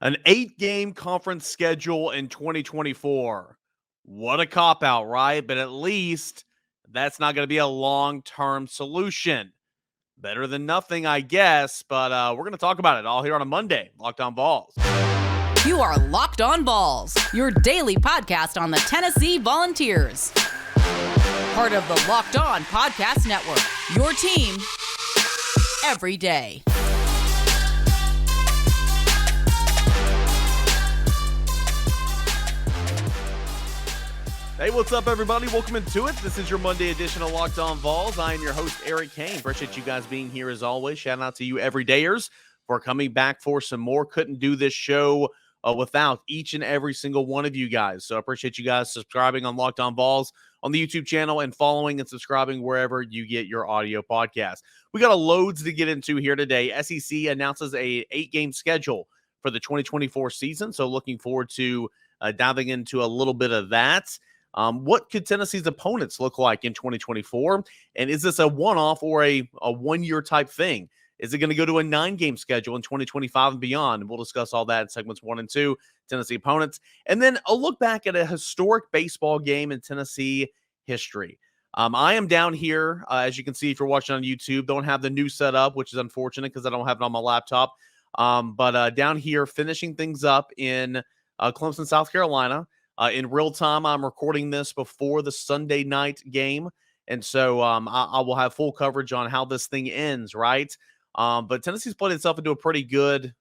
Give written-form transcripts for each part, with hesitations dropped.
An 8-game conference schedule in 2024. What a cop-out, right? But at least that's not going to be a long-term solution. Better than nothing, I guess, but we're going to talk about it all here on a Monday, Locked On Vols. You are Locked On Vols, your daily podcast on the Tennessee Volunteers. Part of the Locked On Podcast Network, your team every day. Hey, what's up, everybody? Welcome into it. This is your Monday edition of Locked On Vols. I am your host, Eric Kane. Appreciate you guys being here as always. Shout out to you everydayers for coming back for some more. Couldn't do this show without each and every single one of you guys. So I appreciate you guys subscribing on Locked On Vols on the YouTube channel and following and subscribing wherever you get your audio podcast. We got a loads to get into here today. SEC announces a 8-game schedule for the 2024 season. So looking forward to diving into a little bit of that. What could Tennessee's opponents look like in 2024? And is this a one-off or a one-year type thing? Is it going to go to a 9-game schedule in 2025 and beyond? And we'll discuss all that in segments 1 and 2, Tennessee opponents. And then a look back at a historic baseball game in Tennessee history. I am down here, as you can see if you're watching on YouTube. Don't have the new setup, which is unfortunate because I don't have it on my laptop. But down here, finishing things up in Clemson, South Carolina. In real time, I'm recording this before the Sunday night game, and so I will have full coverage on how this thing ends, right? But Tennessee's played itself into a pretty good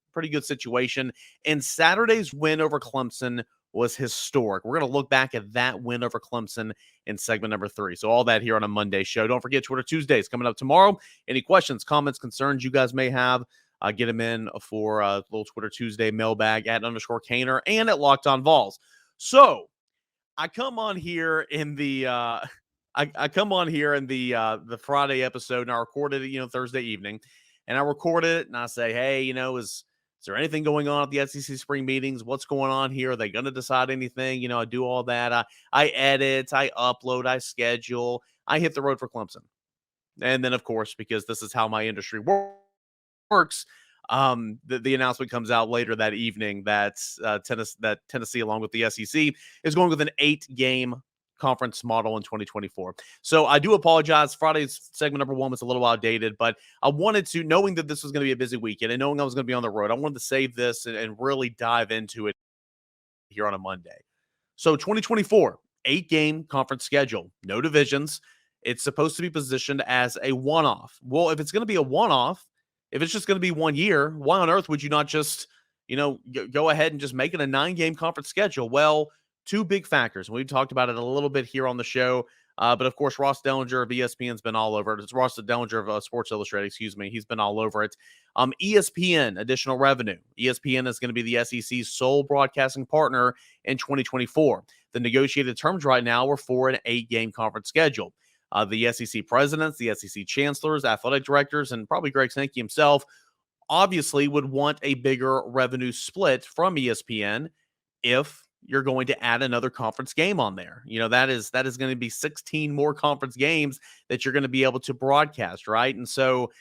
situation, and Saturday's win over Clemson was historic. We're going to look back at that win over Clemson in segment number 3. So all that here on a Monday show. Don't forget Twitter Tuesdays coming up tomorrow. Any questions, comments, concerns you guys may have, get them in for a little Twitter Tuesday mailbag at _Caner and at Locked On Vols. So I come on here in the the Friday episode, and I recorded it, Thursday evening, and I recorded it and I say, hey, is there anything going on at the SEC spring meetings? What's going on here? Are they going to decide anything? I do all that. I edit, I upload, I schedule, I hit the road for Clemson. And then, of course, because this is how my industry works, the announcement comes out later that evening that Tennessee, along with the SEC, is going with an 8-game conference model in 2024. So I do apologize. Friday's segment number 1 was a little outdated, but I wanted to, knowing that this was going to be a busy weekend and knowing I was going to be on the road, I wanted to save this and really dive into it here on a Monday. So 2024, 8-game conference schedule, no divisions. It's supposed to be positioned as a one-off. Well, if it's going to be a one-off, if it's just going to be 1 year, why on earth would you not just, go ahead and just make it a 9-game conference schedule? Well, 2 big factors. We've talked about it a little bit here on the show. But of course, Ross Dellinger of ESPN's been all over it. It's Ross Dellinger of Sports Illustrated, He's been all over it. ESPN, additional revenue. ESPN is going to be the SEC's sole broadcasting partner in 2024. The negotiated terms right now are for an 8-game conference schedule. The SEC presidents, the SEC chancellors, athletic directors, and probably Greg Sankey himself obviously would want a bigger revenue split from ESPN if you're going to add another conference game on there. That is going to be 16 more conference games that you're going to be able to broadcast, right? And so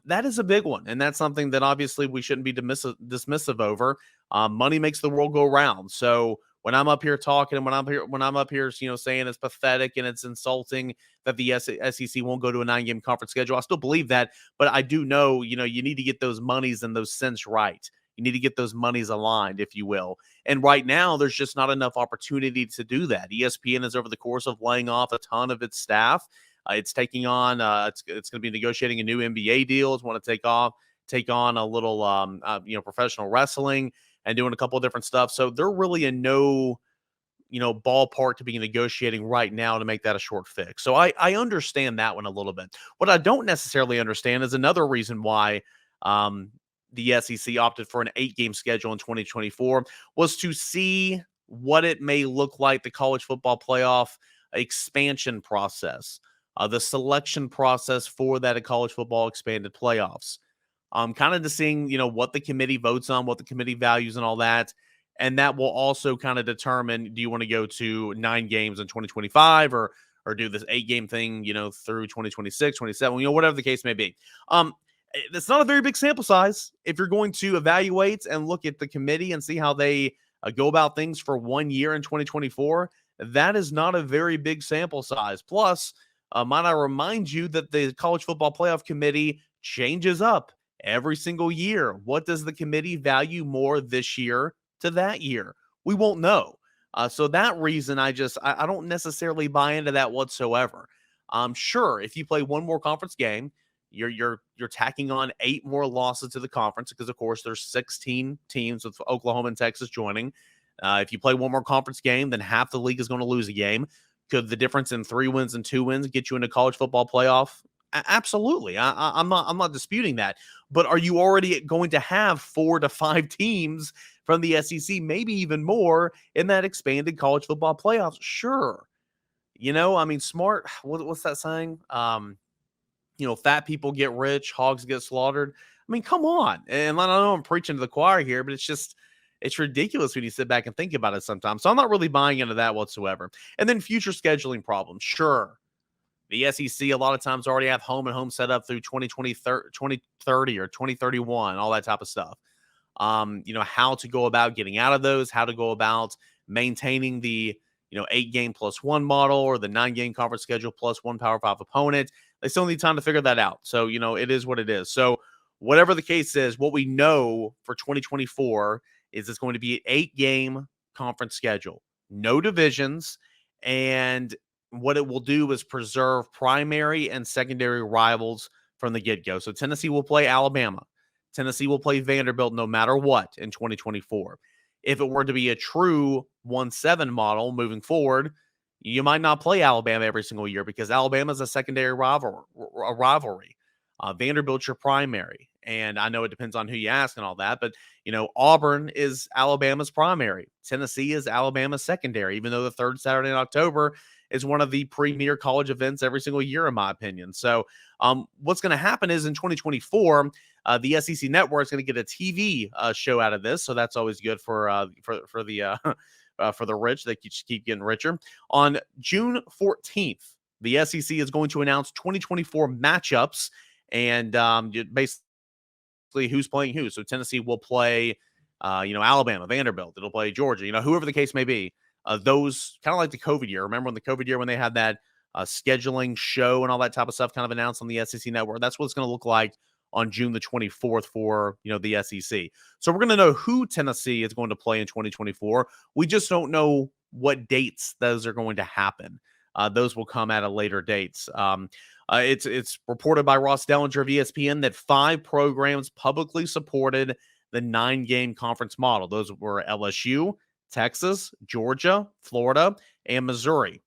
that is a big one, and that's something that obviously we shouldn't be dismissive over. Money makes the world go round. So when I'm up here talking and when I'm up here, saying it's pathetic and it's insulting that the SEC won't go to a 9-game conference schedule, I still believe that. But I do know, you need to get those monies and those cents right. You need to get those monies aligned, if you will. And right now, there's just not enough opportunity to do that. ESPN is over the course of laying off a ton of its staff. It's taking on, it's going to be negotiating a new NBA deal. It's want to take on a little, professional wrestling and doing a couple of different stuff. So they're really in no, ballpark to be negotiating right now to make that a short fix. So I understand that one a little bit. What I don't necessarily understand is another reason why the SEC opted for an 8-game schedule in 2024 was to see what it may look like the college football playoff expansion process, the selection process for that college football expanded playoffs. Kind of to seeing, what the committee votes on, what the committee values and all that. And that will also kind of determine, do you want to go to 9 games in 2025 or do this 8-game thing, through 2026, 27, whatever the case may be. It's not a very big sample size. If you're going to evaluate and look at the committee and see how they go about things for 1 year in 2024, that is not a very big sample size. Plus, might I remind you that the College Football Playoff Committee changes up every single year. What does the committee value more this year to that year? We won't know. So that reason, I don't necessarily buy into that whatsoever. Sure, if you play one more conference game, you're tacking on 8 more losses to the conference because, of course, there's 16 teams with Oklahoma and Texas joining. If you play one more conference game, then half the league is going to lose a game. Could the difference in 3 wins and 2 wins get you into college football playoff? Absolutely. I'm not disputing that. But are you already going to have 4 to 5 teams from the SEC, maybe even more, in that expanded college football playoffs? Sure. I mean, smart. What's that saying? Fat people get rich, hogs get slaughtered. I mean, come on. And I know I'm preaching to the choir here, but it's ridiculous when you sit back and think about it sometimes. So I'm not really buying into that whatsoever. And then future scheduling problems. Sure. The SEC a lot of times already have home and home set up through 2030 or 2031, all that type of stuff. How to go about getting out of those, how to go about maintaining the 8-game plus 1 model or the 9-game conference schedule plus 1 Power 5 opponent. They still need time to figure that out. So, it is what it is. So, whatever the case is, what we know for 2024 is it's going to be an 8-game conference schedule, no divisions. And what it will do is preserve primary and secondary rivals from the get-go. So, Tennessee will play Alabama. Tennessee will play Vanderbilt no matter what in 2024. If it were to be a true 1-7 model moving forward, you might not play Alabama every single year because Alabama is a secondary rivalry. Vanderbilt's your primary. And I know it depends on who you ask and all that, but, Auburn is Alabama's primary. Tennessee is Alabama's secondary, even though the third Saturday in October is one of the premier college events every single year, in my opinion. So what's going to happen is in 2024, the SEC Network is going to get a TV show out of this. So that's always good for the rich. They keep getting richer. On June 14th, the SEC is going to announce 2024 matchups and basically who's playing who. So Tennessee will play, Alabama, Vanderbilt. It'll play Georgia, whoever the case may be. Those kind of like the COVID year. Remember when the COVID year when they had that scheduling show and all that type of stuff kind of announced on the SEC Network? That's what it's going to look like on June the 24th for, the SEC. So we're going to know who Tennessee is going to play in 2024. We just don't know what dates those are going to happen. Those will come at a later dates. It's reported by Ross Dellinger of ESPN that 5 programs publicly supported the 9-game conference model. Those were LSU, Texas, Georgia, Florida, and Missouri.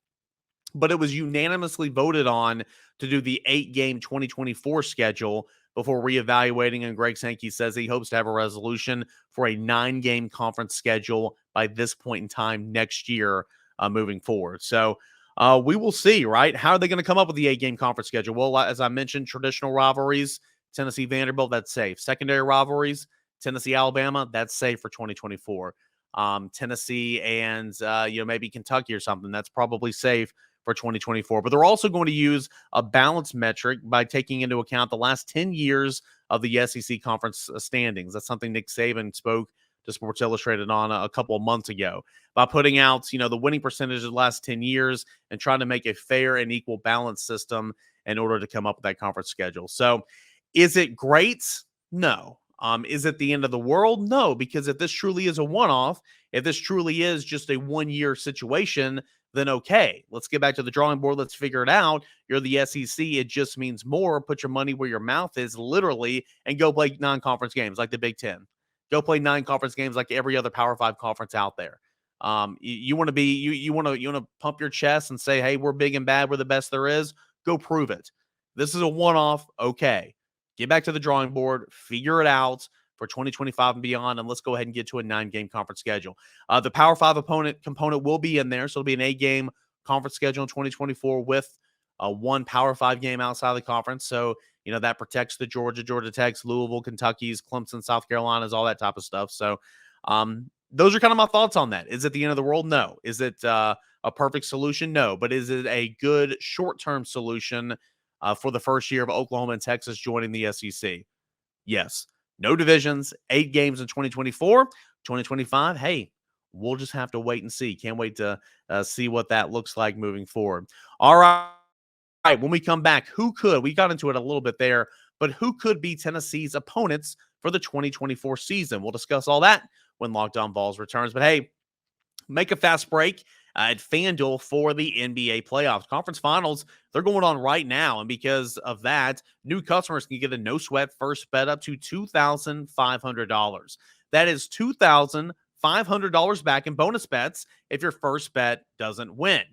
But it was unanimously voted on to do the 8-game 2024 schedule before reevaluating, and Greg Sankey says he hopes to have a resolution for a 9-game conference schedule by this point in time next year moving forward. So we will see, right? How are they going to come up with the 8-game conference schedule? Well, as I mentioned, traditional rivalries, Tennessee, Vanderbilt, that's safe. Secondary rivalries, Tennessee, Alabama, that's safe for 2024. Tennessee and, maybe Kentucky or something, that's probably safe for 2024. But they're also going to use a balance metric by taking into account the last 10 years of the SEC conference standings. That's something Nick Saban spoke to Sports Illustrated on a couple of months ago by putting out, the winning percentage of the last 10 years and trying to make a fair and equal balance system in order to come up with that conference schedule. So is it great? No. Is it the end of the world? No, because if this truly is a one-off, if this truly is just a 1-year situation, then okay, let's get back to the drawing board. Let's figure it out. You're the SEC. It just means more. Put your money where your mouth is, literally, and go play non-conference games like the Big Ten. Go play 9 conference games like every other Power 5 conference out there. You want to pump your chest and say, hey, we're big and bad. We're the best there is. Go prove it. This is a one-off. Okay. Get back to the drawing board, figure it out for 2025 and beyond, and let's go ahead and get to a 9-game conference schedule. The Power 5 opponent component will be in there, so it'll be an 8-game conference schedule in 2024 with 1 Power 5 game outside of the conference. So, that protects the Georgia Techs, Louisville, Kentucky's, Clemson, South Carolina's, all that type of stuff. So, those are kind of my thoughts on that. Is it the end of the world? No. Is it a perfect solution? No. But is it a good short-term solution for the first year of Oklahoma and Texas joining the SEC? Yes. No divisions, 8 games in 2024. 2025, hey, we'll just have to wait and see. Can't wait to see what that looks like moving forward. All right. When we come back, we got into it a little bit there, but who could be Tennessee's opponents for the 2024 season? We'll discuss all that when Locked On Vols returns. But hey, make a fast break at FanDuel for the NBA playoffs. Conference finals, they're going on right now. And because of that, new customers can get a no-sweat first bet up to $2,500. That is $2,500 back in bonus bets if your first bet doesn't win.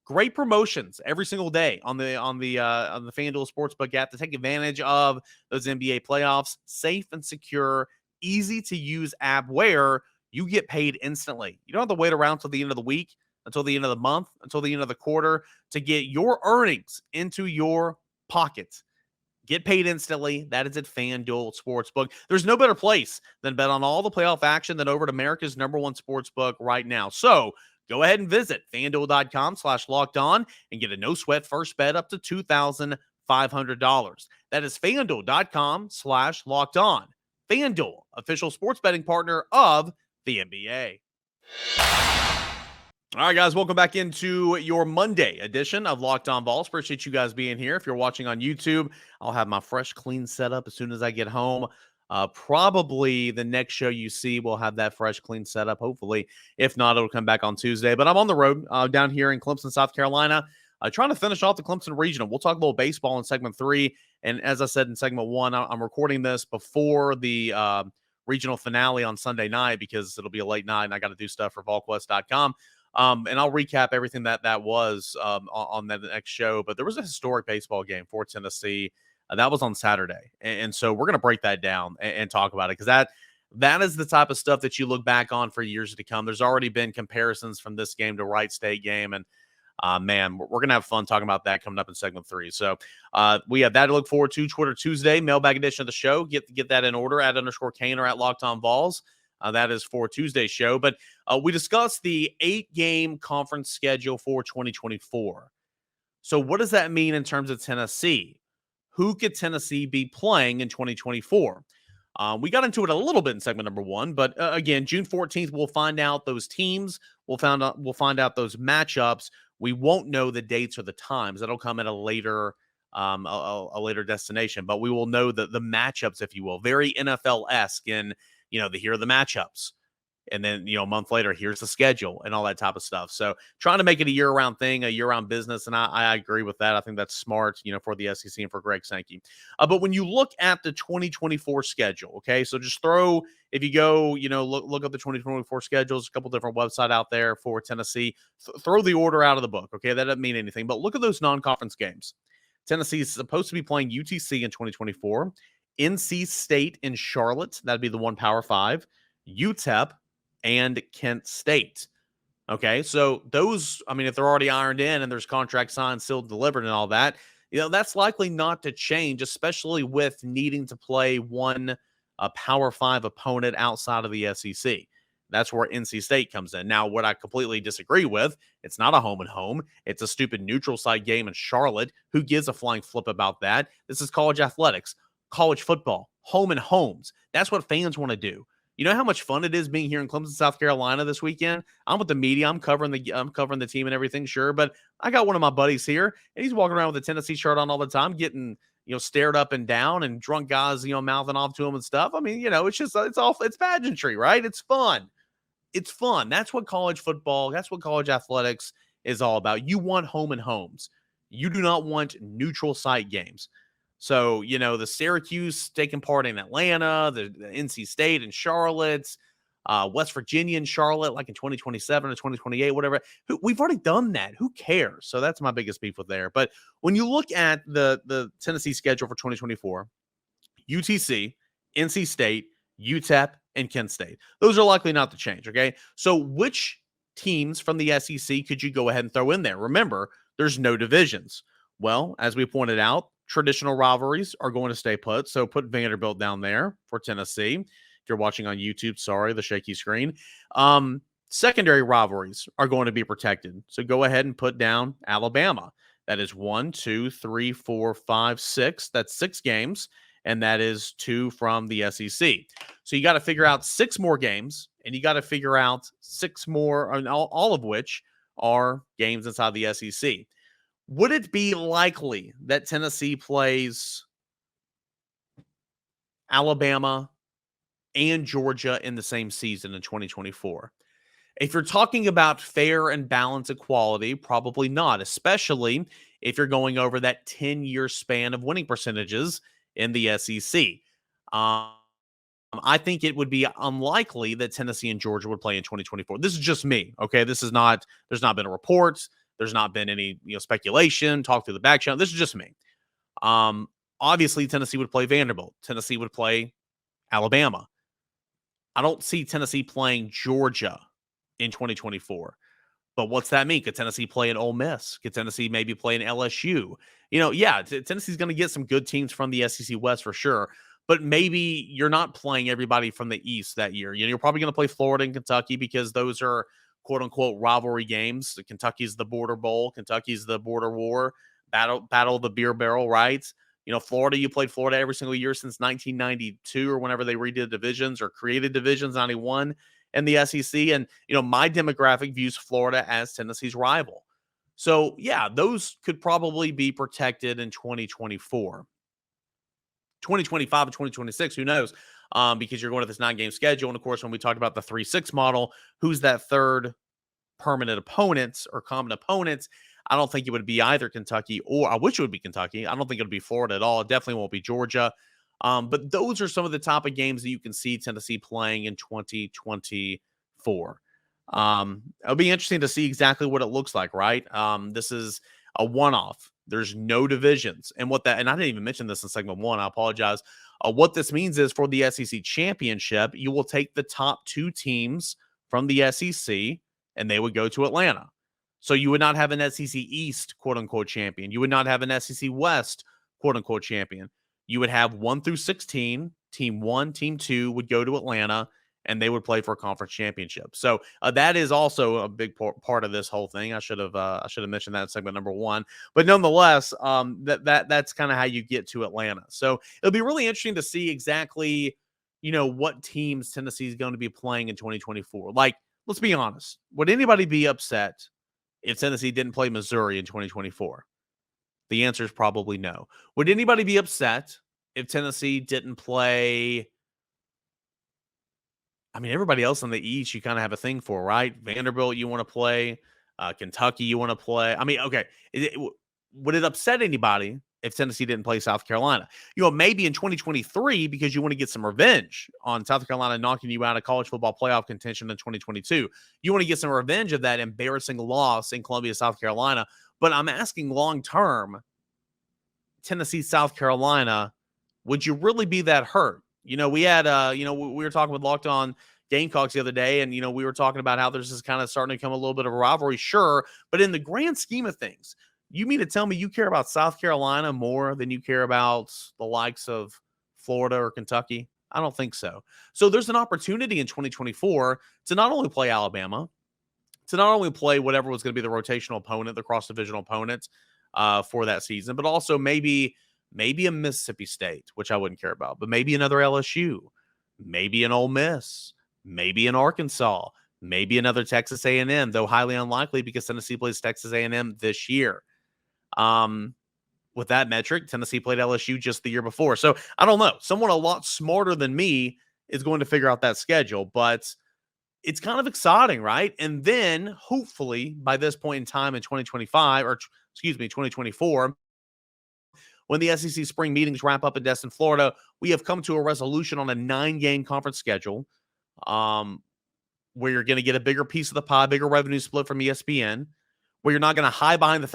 Great promotions every single day on the FanDuel Sportsbook app to take advantage of those NBA playoffs. Safe and secure, easy to use app where you get paid instantly. You don't have to wait around until the end of the week, until the end of the month, until the end of the quarter to get your earnings into your pocket. Get paid instantly. That is at FanDuel Sportsbook. There's no better place than bet on all the playoff action than over at America's #1 sportsbook right now. So go ahead and visit FanDuel.com/lockedon and get a no-sweat first bet up to $2,500. That is FanDuel.com/lockedon. FanDuel, official sports betting partner of the NBA. All right, guys, welcome back into your Monday edition of Locked On Vols. Appreciate you guys being here. If you're watching on YouTube, I'll have my fresh, clean setup as soon as I get home. Probably the next show you see will have that fresh, clean setup, hopefully. If not, it'll come back on Tuesday. But I'm on the road down here in Clemson, South Carolina, trying to finish off the Clemson Regional. We'll talk a little baseball in segment 3. And as I said in segment 1, I'm recording this before the regional finale on Sunday night because it'll be a late night and I got to do stuff for VolQuest.com. And I'll recap everything that was on that next show. But there was a historic baseball game for Tennessee. That was on Saturday. And so we're going to break that down and talk about it because that is the type of stuff that you look back on for years to come. There's already been comparisons from this game to Wright State game. And man, we're going to have fun talking about that coming up in segment 3. So we have that to look forward to. Twitter Tuesday, mailbag edition of the show. Get that in order at _Kane or at Locked On Vols. That is for Tuesday's show. But we discussed the 8-game conference schedule for 2024. So what does that mean in terms of Tennessee? Who could Tennessee be playing in 2024? We got into it a little bit in segment number 1, but again, June 14th, we'll find out those teams. We'll find out those matchups. We won't know the dates or the times. That'll come at a later destination, but we will know the matchups, if you will, very NFL-esque in, here are the matchups. And then, a month later, here's the schedule and all that type of stuff. So trying to make it a year-round thing, a year-round business. And I agree with that. I think that's smart, for the SEC and for Greg Sankey. But when you look at the 2024 schedule, okay, so just if you go, look up the 2024 schedules, a couple different websites out there for Tennessee, throw the order out of the book. Okay. That doesn't mean anything, but look at those non-conference games. Tennessee is supposed to be playing UTC in 2024, NC State in Charlotte. That'd be the one Power 5, UTEP, and Kent State. Okay, so those, if they're already ironed in and there's contract signed, sealed, delivered, and all that, that's likely not to change, especially with needing to play one Power 5 opponent outside of the SEC. That's where NC State comes in. Now, what I completely disagree with, it's not a home and home. It's a stupid neutral site game in Charlotte. Who gives a flying flip about that? This is college athletics, college football, home and homes. That's what fans want to do. You know how much fun it is being here in Clemson, South Carolina this weekend? I'm with the media. I'm covering the team and everything, sure. But I got one of my buddies here, and he's walking around with a Tennessee shirt on all the time, getting, stared up and down, and drunk guys, mouthing off to him and stuff. It's pageantry, right? It's fun. It's fun. That's what college football, that's what college athletics is all about. You want home and homes. You do not want neutral site games. So, the Syracuse taking part in Atlanta, the NC State and Charlotte, West Virginia and Charlotte, like in 2027 or 2028, whatever. We've already done that. Who cares? So that's my biggest beef with there. But when you look at the Tennessee schedule for 2024, UTC, NC State, UTEP, and Kent State, those are likely not to change, okay? So which teams from the SEC could you go ahead and throw in there? Remember, there's no divisions. Well, as we pointed out, traditional rivalries are going to stay put. So put Vanderbilt down there for Tennessee. If you're watching on YouTube, sorry, the shaky screen. Secondary rivalries are going to be protected. So go ahead and put down Alabama. That is 1, 2, 3, 4, 5, 6. That's 6 games. and that is 2 from the SEC. So you got to figure out 6 more games, and you got to figure out 6 more, and all of which are games inside the SEC. Would it be likely that Tennessee plays Alabama and Georgia in the same season in 2024? If you're talking about fair and balanced equality, probably not, especially if you're going over that 10-year span of winning percentages in the SEC. I think it would be unlikely that Tennessee and Georgia would play in 2024. This is just me, okay? There's not been a report. There's not been any speculation, talk through the back channel. This is just me. Obviously, Tennessee would play Vanderbilt. Tennessee would play Alabama. I don't see Tennessee playing Georgia in 2024. But what's that mean? Could Tennessee play an Ole Miss? Could Tennessee maybe play an LSU? Tennessee's going to get some good teams from the SEC West for sure. But maybe you're not playing everybody from the East that year. You're probably going to play Florida and Kentucky because those are quote unquote rivalry games. Kentucky's the Border Bowl. Kentucky's the Border War. Battle of the Beer Barrel, right? Florida, you played Florida every single year since 1992 or whenever they redid divisions or created divisions, 91. And the SEC, and my demographic views Florida as Tennessee's rival. So yeah, those could probably be protected in 2024. 2025 and 2026, who knows? Because you're going to this 9-game schedule. And of course, when we talked about the 3-6 model, who's that third permanent opponent or common opponent? I don't think it would be either Kentucky, or I wish it would be Kentucky. I don't think it would be Florida at all. It definitely won't be Georgia. But those are some of the top of games that you can see Tennessee playing in 2024. It'll be interesting to see exactly what it looks like, right? This is a one-off. There's no divisions. And and I didn't even mention this in segment 1. I apologize. What this means is for the SEC championship, you will take the top 2 teams from the SEC and they would go to Atlanta. So you would not have an SEC East, quote unquote, champion. You would not have an SEC West, quote unquote, champion. You would have 1 through 16. Team 1, Team 2 would go to Atlanta, and they would play for a conference championship. So that is also a big part of this whole thing. I should have mentioned that in segment number 1. But nonetheless, that's kind of how you get to Atlanta. So it'll be really interesting to see exactly, what teams Tennessee is going to be playing in 2024. Like, let's be honest. Would anybody be upset if Tennessee didn't play Missouri in 2024? The answer is probably no. Would anybody be upset if Tennessee didn't play? I mean, everybody else in the East, you kind of have a thing for, right? Vanderbilt, you want to play. Kentucky, you want to play. I mean, okay. Would it upset anybody if Tennessee didn't play South Carolina? Maybe in 2023 because you want to get some revenge on South Carolina knocking you out of college football playoff contention in 2022. You want to get some revenge of that embarrassing loss in Columbia, South Carolina. But I'm asking long-term, Tennessee, South Carolina, would you really be that hurt? We had, we were talking with Locked On Gamecocks the other day, and, we were talking about how there's this kind of starting to become a little bit of a rivalry, sure. But in the grand scheme of things, you mean to tell me you care about South Carolina more than you care about the likes of Florida or Kentucky? I don't think so. So there's an opportunity in 2024 to not only play Alabama, to not only play whatever was going to be the rotational opponent, the cross-divisional opponent for that season, but also maybe a Mississippi State, which I wouldn't care about, but maybe another LSU, maybe an Ole Miss, maybe an Arkansas, maybe another Texas A&M, though highly unlikely because Tennessee plays Texas A&M this year. With that metric, Tennessee played LSU just the year before. So I don't know. Someone a lot smarter than me is going to figure out that schedule, but it's kind of exciting, right? And then hopefully by this point in time in 2024, when the SEC spring meetings wrap up in Destin, Florida, we have come to a resolution on a 9-game conference schedule where you're going to get a bigger piece of the pie, bigger revenue split from ESPN, where you're not going to hide behind the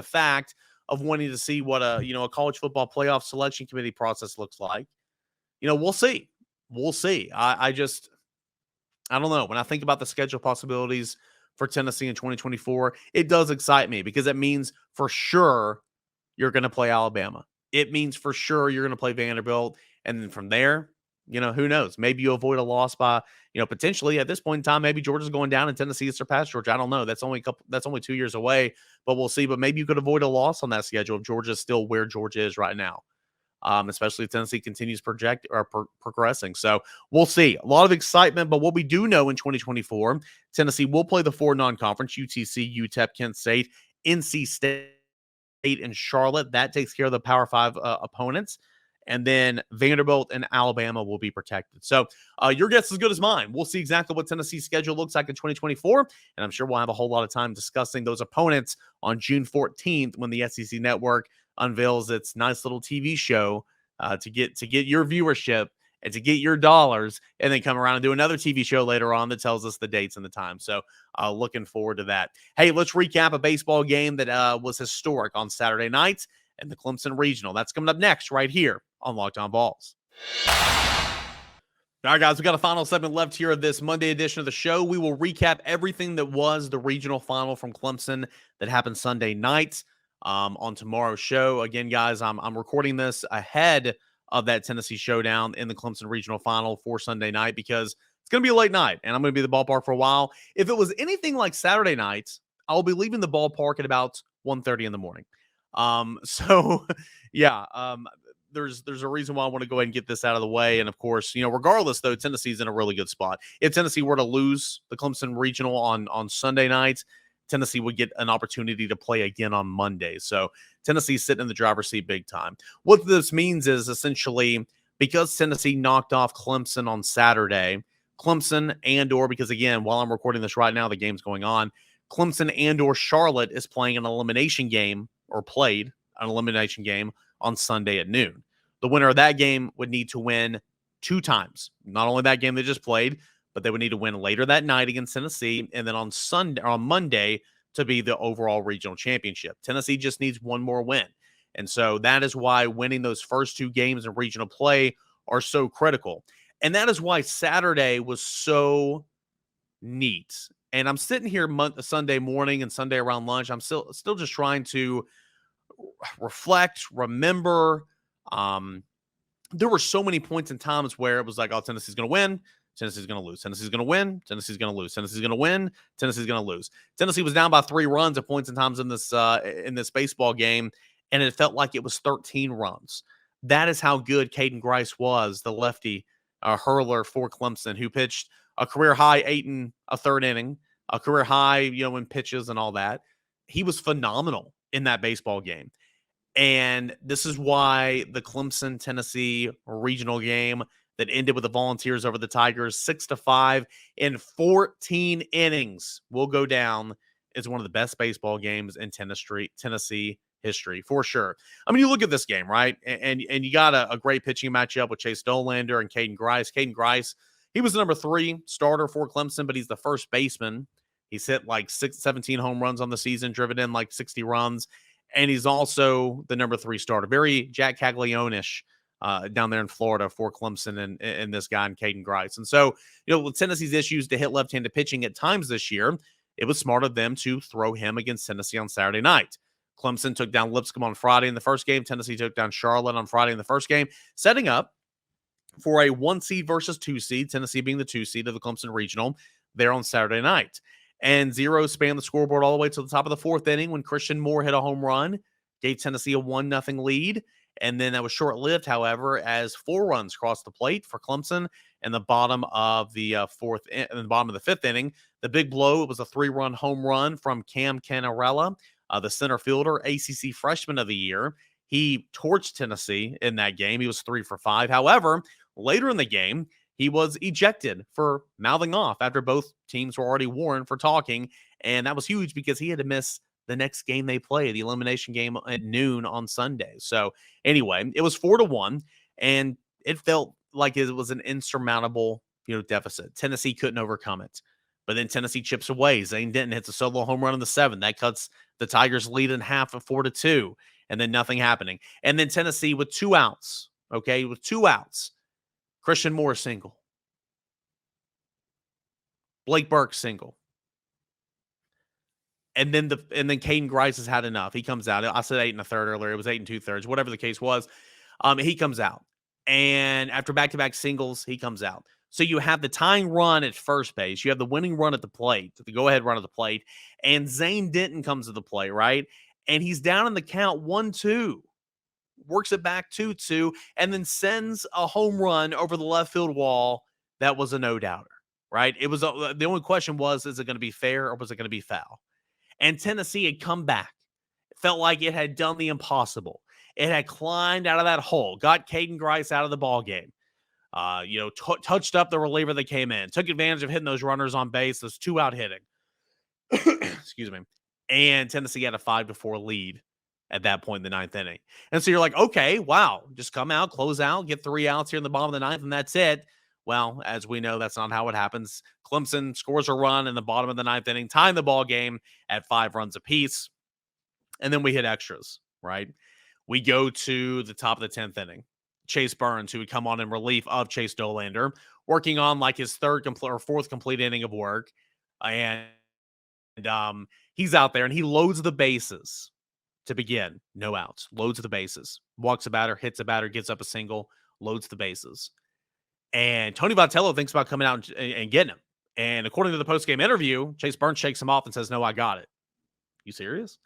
fact of wanting to see what a college football playoff selection committee process looks like. We'll see. We'll see. I don't know. When I think about the schedule possibilities for Tennessee in 2024, it does excite me because it means for sure you're going to play Alabama. It means for sure you're going to play Vanderbilt. And then from there, who knows? Maybe you avoid a loss by, potentially at this point in time, maybe Georgia's going down and Tennessee has surpassed Georgia. I don't know. That's only 2 years away, but we'll see. But maybe you could avoid a loss on that schedule if Georgia's still where Georgia is right now. especially if Tennessee continues progressing. So we'll see. A lot of excitement, but what we do know in 2024, Tennessee will play the 4 non-conference: UTC, UTEP, Kent State, NC State, and Charlotte. That takes care of the Power 5 opponents. And then Vanderbilt and Alabama will be protected. So your guess is as good as mine. We'll see exactly what Tennessee's schedule looks like in 2024. And I'm sure we'll have a whole lot of time discussing those opponents on June 14th when the SEC Network unveils its nice little TV show to get your viewership and to get your dollars, and then come around and do another TV show later on that tells us the dates and the time. So looking forward to that. Hey, let's recap a baseball game that was historic on Saturday night and the Clemson Regional. That's coming up next right here on Locked On Vols. All right, guys, we got a final segment left here of this Monday edition of the show. We will recap everything that was the regional final from Clemson that happened Sunday night on tomorrow's show. Again, guys, I'm recording this ahead of that Tennessee showdown in the Clemson regional final for Sunday night because it's going to be a late night and I'm going to be at the ballpark for a while. If it was anything like Saturday night, I'll be leaving the ballpark at about 1:30 in the morning. There's a reason why I want to go ahead and get this out of the way. And of course, regardless though, Tennessee's in a really good spot. If Tennessee were to lose the Clemson regional on Sunday night, Tennessee would get an opportunity to play again on Monday. So Tennessee's sitting in the driver's seat big time. What this means is essentially because Tennessee knocked off Clemson on Saturday, Clemson and/or, because again, while I'm recording this right now, the game's going on, Clemson and/or Charlotte is playing an elimination game or played an elimination game on Sunday at noon. The winner of that game would need to win 2 times. Not only that game they just played, but they would need to win later that night against Tennessee, and then on Monday to be the overall regional championship. Tennessee just needs one more win. And so that is why winning those first 2 games in regional play are so critical. And that is why Saturday was so neat. And I'm sitting here Sunday morning and Sunday around lunch. I'm still just trying to reflect, remember. There were so many points in times where it was like, oh, Tennessee's going to win. Tennessee's going to lose. Tennessee's going to win. Tennessee's going to lose. Tennessee's going to win. Tennessee's going to lose. Tennessee was down by 3 runs at points in times in this baseball game, and it felt like it was 13 runs. That is how good Caden Grice was, the lefty hurler for Clemson, who pitched a career high 8 1/3 inning, a career high, in pitches and all that. He was phenomenal in that baseball game. And this is why the Clemson-Tennessee regional game that ended with the Volunteers over the Tigers 6-5 in 14 innings will go down as one of the best baseball games in Tennessee history, for sure. I mean, you look at this game, right? And you got a great pitching matchup with Chase Dolander and Caden Grice. Caden Grice, he was the number 3 starter for Clemson, but he's the first baseman. He's hit like 17 home runs on the season, driven in like 60 runs. And he's also the number 3 starter. Very Jack Caglione-ish down there in Florida for Clemson and this guy and Caden Grice. And so, with Tennessee's issues to hit left-handed pitching at times this year, it was smart of them to throw him against Tennessee on Saturday night. Clemson took down Lipscomb on Friday in the first game. Tennessee took down Charlotte on Friday in the first game, setting up for a 1 seed versus 2 seed, Tennessee being the 2 seed of the Clemson Regional there on Saturday night. And zeros spanned the scoreboard all the way to the top of the 4th inning when Christian Moore hit a home run, gave Tennessee a 1-0 lead. And then that was short-lived, however, as 4 runs crossed the plate for Clemson in the bottom of the 5th inning. The big blow, it was a 3-run home run from Cam Cannarella, the center fielder, ACC Freshman of the Year. He torched Tennessee in that game. He was 3 for 5. However, later in the game, he was ejected for mouthing off after both teams were already warned for talking. And that was huge because he had to miss the next game they play, the elimination game at noon on Sunday. So anyway, it was 4-1, and it felt like it was an insurmountable, deficit. Tennessee couldn't overcome it. But then Tennessee chips away. Zane Denton hits a solo home run in the 7th. That cuts the Tigers' lead in half at 4-2, and then nothing happening. And then Tennessee with 2 outs, with 2 outs. Christian Moore single. Blake Burke single. And then Caden Grice has had enough. He comes out. I said 8 1/3 earlier. It was 8 2/3, whatever the case was. He comes out. And after back-to-back singles, he comes out. So you have the tying run at first base. You have the winning run at the plate, the go-ahead run at the plate. And Zane Denton comes to the plate, right? And he's down in the count 1-2. works it back 2-2, and then sends a home run over the left field wall. That was a no-doubter, right? It was the only question was, is it going to be fair or was it going to be foul? And Tennessee had come back. It felt like it had done the impossible. It had climbed out of that hole, got Caden Grice out of the ball game. Touched up the reliever that came in, took advantage of hitting those runners on base, those 2-out hitting. Excuse me. And Tennessee had a 5-4 lead at that point in the ninth inning. And so you're like, okay, wow, just come out, close out, get 3 outs here in the bottom of the ninth, and that's it. Well, as we know, that's not how it happens. Clemson scores a run in the bottom of the ninth inning, tying the ball game at 5 runs apiece. And then we hit extras, right? We go to the top of the 10th inning. Chase Burns, who would come on in relief of Chase Dolander, working on like his fourth complete inning of work. And he's out there and he loads the bases to begin. No outs. Loads the bases. Walks a batter, hits a batter, gets up a single, loads the bases. And Tony Vitello thinks about coming out and getting him. And according to the post-game interview, Chase Burns shakes him off and says, "No, I got it." You serious?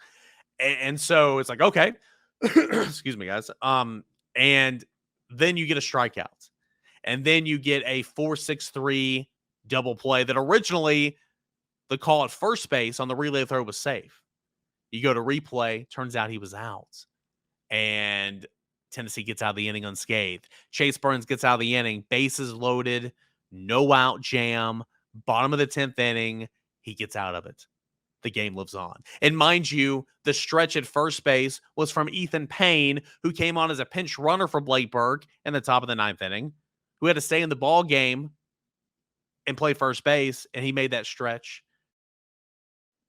And so it's like, okay. Excuse me, guys. And then you get a strikeout. And then you get a 4-6-3 double play that originally the call at first base on the relay throw was safe. You go to replay, turns out he was out. And Tennessee gets out of the inning unscathed. Chase Burns gets out of the inning, bases loaded, no out jam, bottom of the 10th inning. He gets out of it. The game lives on. And mind you, the stretch at first base was from Ethan Payne, who came on as a pinch runner for Blake Burke in the top of the 9th inning, who had to stay in the ball game and play first base, and he made that stretch.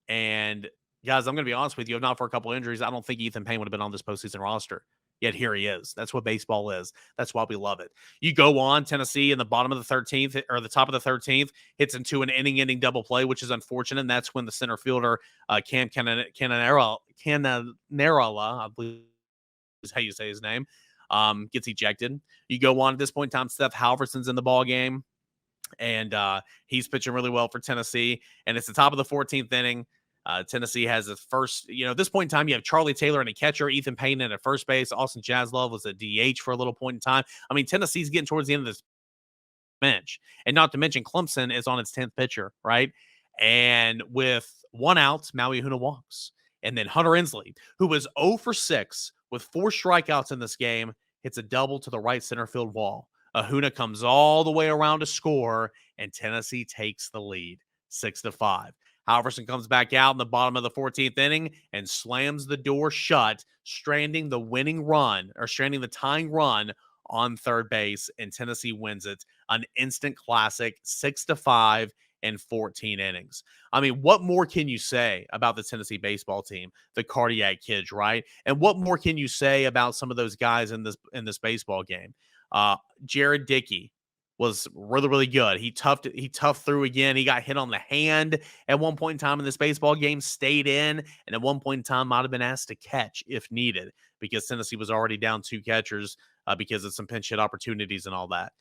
And guys, I'm going to be honest with you, if not for a couple injuries, I don't think Ethan Payne would have been on this postseason roster. Yet here he is. That's what baseball is. That's why we love it. You go on, Tennessee in the bottom of the 13th, or the top of the 13th, hits into an inning-ending double play, which is unfortunate. And that's when the center fielder, Cam Cananera, I believe is how you say his name, gets ejected. You go on at this point in time, Seth Halverson's in the ball game, and he's pitching really well for Tennessee. And it's the top of the 14th inning. Tennessee has its first, at this point in time, you have Charlie Taylor and a catcher, Ethan Payne in at first base. Austin Jaslov was a DH for a little point in time. I mean, Tennessee's getting towards the end of this bench. And not to mention, Clemson is on its 10th pitcher, right? And with 1 out, Maui Ahuna walks. And then Hunter Inslee, who was 0 for 6 with 4 strikeouts in this game, hits a double to the right center field wall. Ahuna comes all the way around to score, and Tennessee takes the lead, 6-5. Halverson comes back out in the bottom of the 14th inning and slams the door shut, stranding the tying run on third base, and Tennessee wins it. An instant classic, 6-5 in 14 innings. I mean, what more can you say about the Tennessee baseball team, the Cardiac Kids, right? And what more can you say about some of those guys in this baseball game? Jared Dickey was really, really good. He toughed through again. He got hit on the hand at one point in time in this baseball game, stayed in, and at one point in time might have been asked to catch if needed because Tennessee was already down 2 catchers because of some pinch hit opportunities and all that.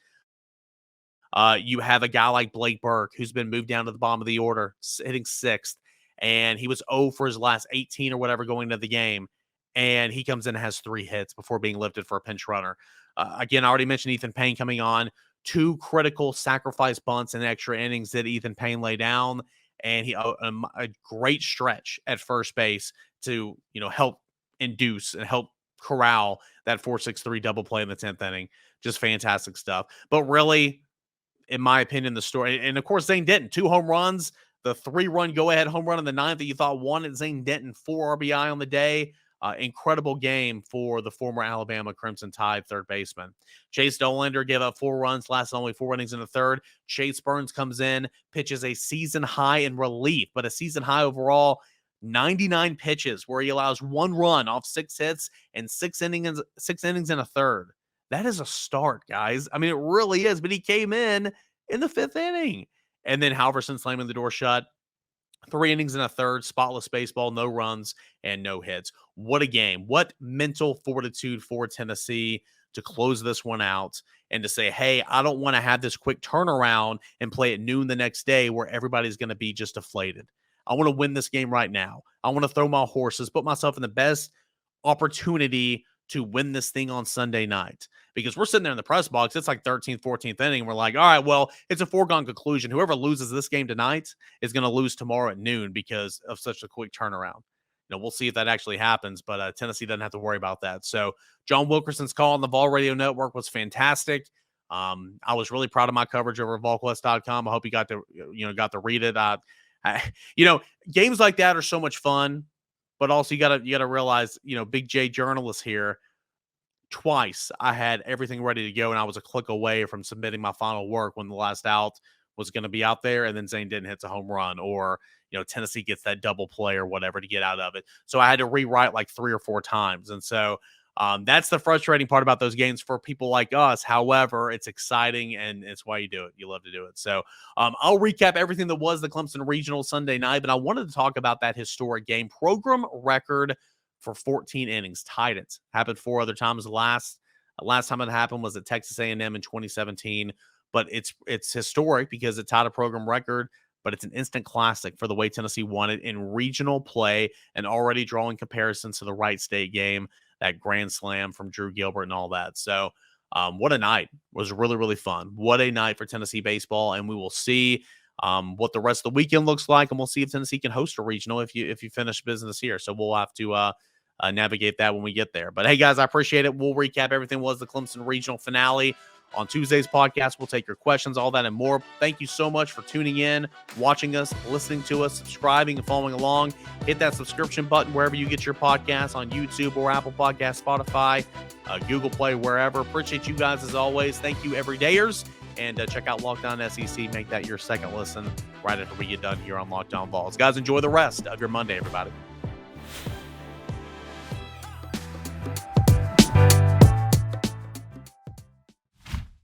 You have a guy like Blake Burke, who's been moved down to the bottom of the order, hitting 6th, and he was 0 for his last 18 or whatever going into the game, and he comes in and has 3 hits before being lifted for a pinch runner. Again, I already mentioned Ethan Payne coming on. 2 critical sacrifice bunts and extra innings that Ethan Payne lay down, and he a great stretch at first base to help induce and help corral that 4-6-3 double play in the 10th inning. Just fantastic stuff. But really, in my opinion, the story, and of course Zane Denton, 2 home runs, the 3-run go-ahead home run in the 9th that you thought won it. Zane Denton, 4 RBI on the day. Incredible game for the former Alabama Crimson Tide third baseman. Chase Dolander gave up 4 runs, lasted only 4 innings in the 3rd. Chase Burns comes in, pitches a season high in relief, but a season high overall, 99 pitches, where he allows 1 run off 6 hits and 6 innings in a 3rd. That is a start, guys. I mean, it really is, but he came in the 5th inning. And then Halverson slamming the door shut. 3 innings in a 3rd, spotless baseball, no runs and no hits. What a game. What mental fortitude for Tennessee to close this one out and to say, hey, I don't want to have this quick turnaround and play at noon the next day where everybody's going to be just deflated. I want to win this game right now. I want to throw my horses, put myself in the best opportunity to win this thing on Sunday night, because we're sitting there in the press box. It's like 13th, 14th inning. And we're like, all right, well, it's a foregone conclusion. Whoever loses this game tonight is going to lose tomorrow at noon because of such a quick turnaround. We'll see if that actually happens, but Tennessee doesn't have to worry about that. So John Wilkerson's call on the Vol Radio Network was fantastic. I was really proud of my coverage over at VolQuest.com. I hope you got to read it. Games like that are so much fun, but also you gotta realize, Big J journalist here. Twice I had everything ready to go, and I was a click away from submitting my final work when the last out was going to be out there, and then Zane Denton hits a home run, or Tennessee gets that double play or whatever to get out of it. So I had to rewrite like 3 or 4 times, and so that's the frustrating part about those games for people like us. However, it's exciting, and it's why you do it. You love to do it. So I'll recap everything that was the Clemson Regional Sunday night, but I wanted to talk about that historic game. Program record for 14 innings, tied it. Happened 4 other times. Last time it happened was at Texas A&M in 2017, but it's historic because it tied a program record, but it's an instant classic for the way Tennessee won it in regional play and already drawing comparisons to the Wright State game, that grand slam from Drew Gilbert and all that. So what a night. It was really, really fun. What a night for Tennessee baseball, and we will see what the rest of the weekend looks like, and we'll see if Tennessee can host a regional if you finish business here. So we'll have to navigate that when we get there. But hey, guys, I appreciate it. We'll recap everything was the Clemson Regional finale on Tuesday's podcast. We'll take your questions, all that and more. Thank you so much for tuning in, watching us, listening to us, subscribing, and following along. Hit that subscription button wherever you get your podcasts, on YouTube or Apple Podcasts, Spotify, Google Play, wherever. Appreciate you guys as always. Thank you, everydayers. And check out Locked On SEC. Make that your second listen right after we get done here on Locked On Vols. Guys, enjoy the rest of your Monday, everybody.